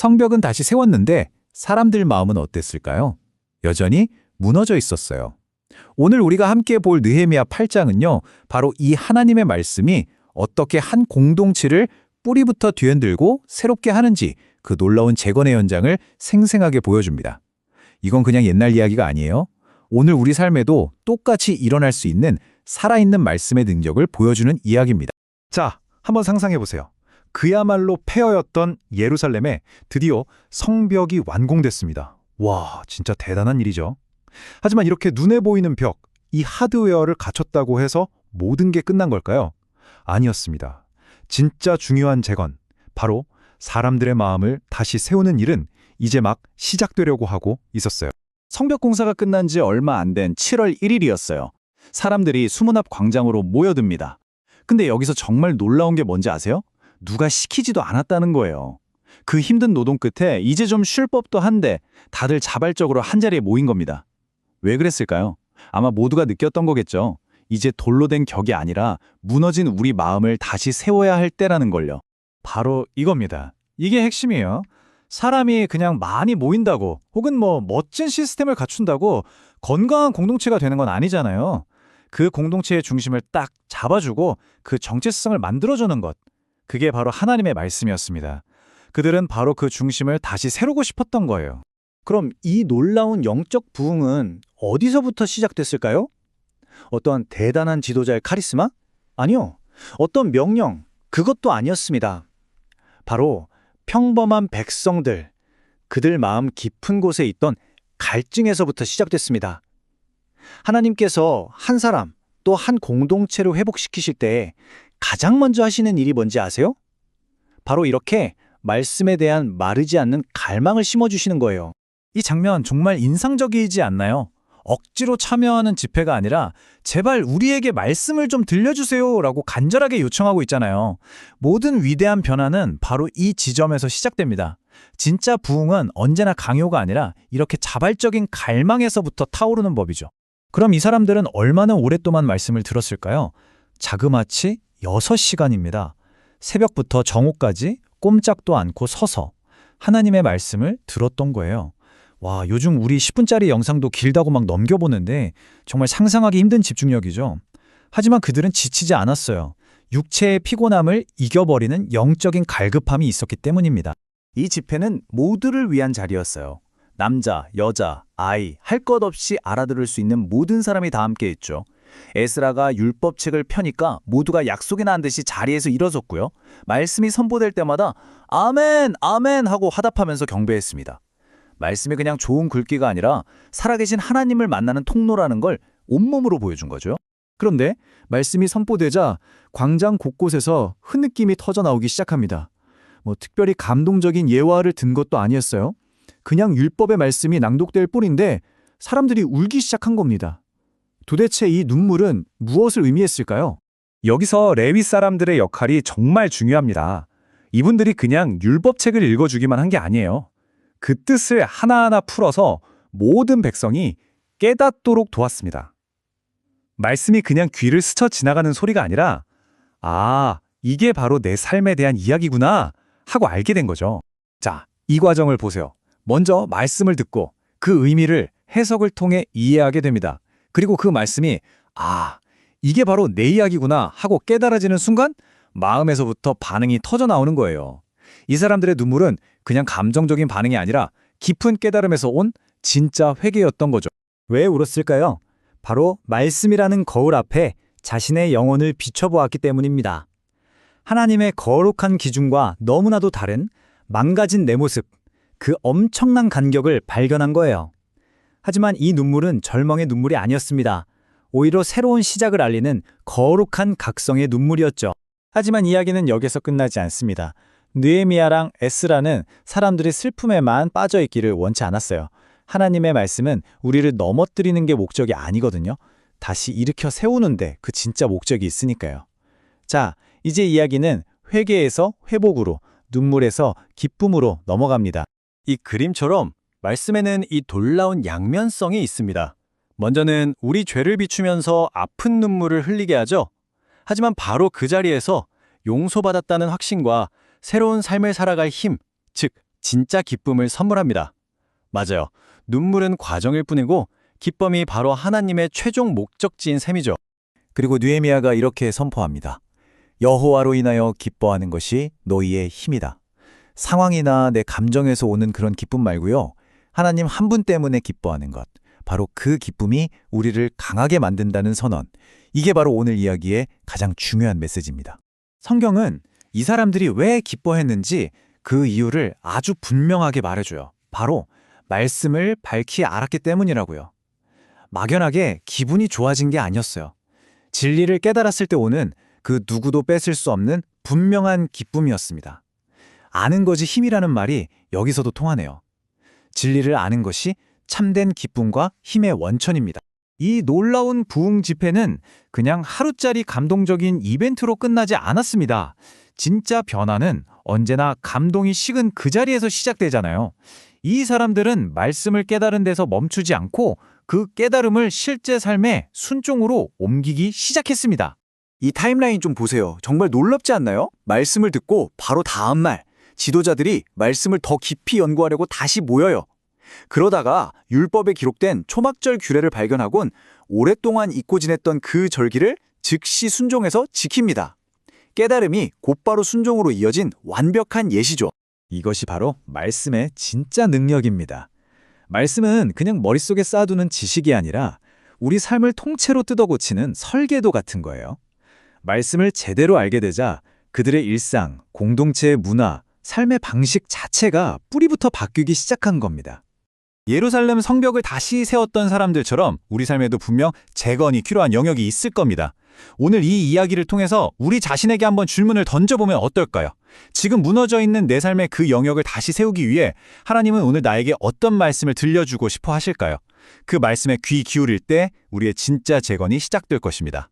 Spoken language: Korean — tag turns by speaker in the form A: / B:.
A: 성벽은 다시 세웠는데 사람들 마음은 어땠을까요? 여전히 무너져 있었어요. 오늘 우리가 함께 볼 느헤미야 8장은요, 바로 이 하나님의 말씀이 어떻게 한 공동체를 뿌리부터 뒤흔들고 새롭게 하는지 그 놀라운 재건의 현장을 생생하게 보여줍니다. 이건 그냥 옛날 이야기가 아니에요. 오늘 우리 삶에도 똑같이 일어날 수 있는 살아있는 말씀의 능력을 보여주는 이야기입니다.
B: 자, 한번 상상해보세요. 그야말로 폐허였던 예루살렘에 드디어 성벽이 완공됐습니다. 와, 진짜 대단한 일이죠. 하지만 이렇게 눈에 보이는 벽, 이 하드웨어를 갖췄다고 해서 모든 게 끝난 걸까요? 아니었습니다. 진짜 중요한 재건, 바로 사람들의 마음을 다시 세우는 일은 이제 막 시작되려고 하고 있었어요.
C: 성벽 공사가 끝난 지 얼마 안 된 7월 1일이었어요. 사람들이 수문 앞 광장으로 모여듭니다. 근데 여기서 정말 놀라운 게 뭔지 아세요? 누가 시키지도 않았다는 거예요. 그 힘든 노동 끝에 이제 좀 쉴 법도 한데 다들 자발적으로 한자리에 모인 겁니다. 왜 그랬을까요? 아마 모두가 느꼈던 거겠죠. 이제 돌로 된 격이 아니라 무너진 우리 마음을 다시 세워야 할 때라는 걸요.
B: 바로 이겁니다. 이게 핵심이에요. 사람이 그냥 많이 모인다고 혹은 멋진 시스템을 갖춘다고 건강한 공동체가 되는 건 아니잖아요. 그 공동체의 중심을 딱 잡아주고 그 정체성을 만들어주는 것. 그게 바로 하나님의 말씀이었습니다. 그들은 바로 그 중심을 다시 세우고 싶었던 거예요.
D: 그럼 이 놀라운 영적 부흥은 어디서부터 시작됐을까요? 어떤 대단한 지도자의 카리스마? 아니요. 어떤 명령, 그것도 아니었습니다. 바로 평범한 백성들, 그들 마음 깊은 곳에 있던 갈증에서부터 시작됐습니다. 하나님께서 한 사람, 또 한 공동체를 회복시키실 때 가장 먼저 하시는 일이 뭔지 아세요? 바로 이렇게 말씀에 대한 마르지 않는 갈망을 심어주시는 거예요.
B: 이 장면 정말 인상적이지 않나요? 억지로 참여하는 집회가 아니라 제발 우리에게 말씀을 좀 들려주세요 라고 간절하게 요청하고 있잖아요. 모든 위대한 변화는 바로 이 지점에서 시작됩니다. 진짜 부흥은 언제나 강요가 아니라 이렇게 자발적인 갈망에서부터 타오르는 법이죠. 그럼 이 사람들은 얼마나 오랫동안 말씀을 들었을까요? 자그마치 6시간입니다. 새벽부터 정오까지 꼼짝도 않고 서서 하나님의 말씀을 들었던 거예요. 와, 요즘 우리 10분짜리 영상도 길다고 막 넘겨보는데 정말 상상하기 힘든 집중력이죠. 하지만 그들은 지치지 않았어요. 육체의 피곤함을 이겨버리는 영적인 갈급함이 있었기 때문입니다.
C: 이 집회는 모두를 위한 자리였어요. 남자, 여자, 아이, 할 것 없이 알아들을 수 있는 모든 사람이 다 함께했죠. 에스라가 율법책을 펴니까 모두가 약속이 난 듯이 자리에서 일어섰고요. 말씀이 선포될 때마다 아멘, 아멘 하고 화답하면서 경배했습니다. 말씀이 그냥 좋은 글귀가 아니라 살아계신 하나님을 만나는 통로라는 걸 온몸으로 보여준 거죠.
B: 그런데 말씀이 선포되자 광장 곳곳에서 흐느낌이 터져나오기 시작합니다. 특별히 감동적인 예화를 든 것도 아니었어요. 그냥 율법의 말씀이 낭독될 뿐인데 사람들이 울기 시작한 겁니다. 도대체 이 눈물은 무엇을 의미했을까요? 여기서 레위 사람들의 역할이 정말 중요합니다. 이분들이 그냥 율법책을 읽어주기만 한 게 아니에요. 그 뜻을 하나하나 풀어서 모든 백성이 깨닫도록 도왔습니다. 말씀이 그냥 귀를 스쳐 지나가는 소리가 아니라 아, 이게 바로 내 삶에 대한 이야기구나 하고 알게 된 거죠. 자, 이 과정을 보세요. 먼저 말씀을 듣고 그 의미를 해석을 통해 이해하게 됩니다. 그리고 그 말씀이 아, 이게 바로 내 이야기구나 하고 깨달아지는 순간 마음에서부터 반응이 터져 나오는 거예요. 이 사람들의 눈물은 그냥 감정적인 반응이 아니라 깊은 깨달음에서 온 진짜 회개였던 거죠.
D: 왜 울었을까요? 바로 말씀이라는 거울 앞에 자신의 영혼을 비춰보았기 때문입니다. 하나님의 거룩한 기준과 너무나도 다른 망가진 내 모습, 그 엄청난 간격을 발견한 거예요. 하지만 이 눈물은 절망의 눈물이 아니었습니다. 오히려 새로운 시작을 알리는 거룩한 각성의 눈물이었죠. 하지만 이야기는 여기서 끝나지 않습니다. 느헤미야랑 에스라는 사람들이 슬픔에만 빠져있기를 원치 않았어요. 하나님의 말씀은 우리를 넘어뜨리는 게 목적이 아니거든요. 다시 일으켜 세우는데 그 진짜 목적이 있으니까요. 자, 이제 이야기는 회개에서 회복으로, 눈물에서 기쁨으로 넘어갑니다.
C: 이 그림처럼 말씀에는 이 놀라운 양면성이 있습니다. 먼저는 우리 죄를 비추면서 아픈 눈물을 흘리게 하죠. 하지만 바로 그 자리에서 용서받았다는 확신과 새로운 삶을 살아갈 힘, 즉 진짜 기쁨을 선물합니다. 맞아요. 눈물은 과정일 뿐이고 기쁨이 바로 하나님의 최종 목적지인 셈이죠.
A: 그리고 느헤미야가 이렇게 선포합니다. 여호와로 인하여 기뻐하는 것이 너희의 힘이다. 상황이나 내 감정에서 오는 그런 기쁨 말고요. 하나님 한 분 때문에 기뻐하는 것. 바로 그 기쁨이 우리를 강하게 만든다는 선언. 이게 바로 오늘 이야기의 가장 중요한 메시지입니다. 성경은 이 사람들이 왜 기뻐했는지 그 이유를 아주 분명하게 말해줘요. 바로 말씀을 밝히 알았기 때문이라고요. 막연하게 기분이 좋아진 게 아니었어요. 진리를 깨달았을 때 오는 그 누구도 뺏을 수 없는 분명한 기쁨이었습니다. 아는 것이 힘이라는 말이 여기서도 통하네요. 진리를 아는 것이 참된 기쁨과 힘의 원천입니다. 이 놀라운 부흥 집회는 그냥 하루짜리 감동적인 이벤트로 끝나지 않았습니다. 진짜 변화는 언제나 감동이 식은 그 자리에서 시작되잖아요. 이 사람들은 말씀을 깨달은 데서 멈추지 않고 그 깨달음을 실제 삶에 순종으로 옮기기 시작했습니다.
B: 이 타임라인 좀 보세요. 정말 놀랍지 않나요? 말씀을 듣고 바로 다음 날 지도자들이 말씀을 더 깊이 연구하려고 다시 모여요. 그러다가 율법에 기록된 초막절 규례를 발견하곤 오랫동안 잊고 지냈던 그 절기를 즉시 순종해서 지킵니다. 깨달음이 곧바로 순종으로 이어진 완벽한 예시죠.
A: 이것이 바로 말씀의 진짜 능력입니다. 말씀은 그냥 머릿속에 쌓아두는 지식이 아니라 우리 삶을 통째로 뜯어고치는 설계도 같은 거예요. 말씀을 제대로 알게 되자 그들의 일상, 공동체의 문화, 삶의 방식 자체가 뿌리부터 바뀌기 시작한 겁니다.
C: 예루살렘 성벽을 다시 세웠던 사람들처럼 우리 삶에도 분명 재건이 필요한 영역이 있을 겁니다. 오늘 이 이야기를 통해서 우리 자신에게 한번 질문을 던져보면 어떨까요? 지금 무너져 있는 내 삶의 그 영역을 다시 세우기 위해 하나님은 오늘 나에게 어떤 말씀을 들려주고 싶어 하실까요? 그 말씀에 귀 기울일 때 우리의 진짜 재건이 시작될 것입니다.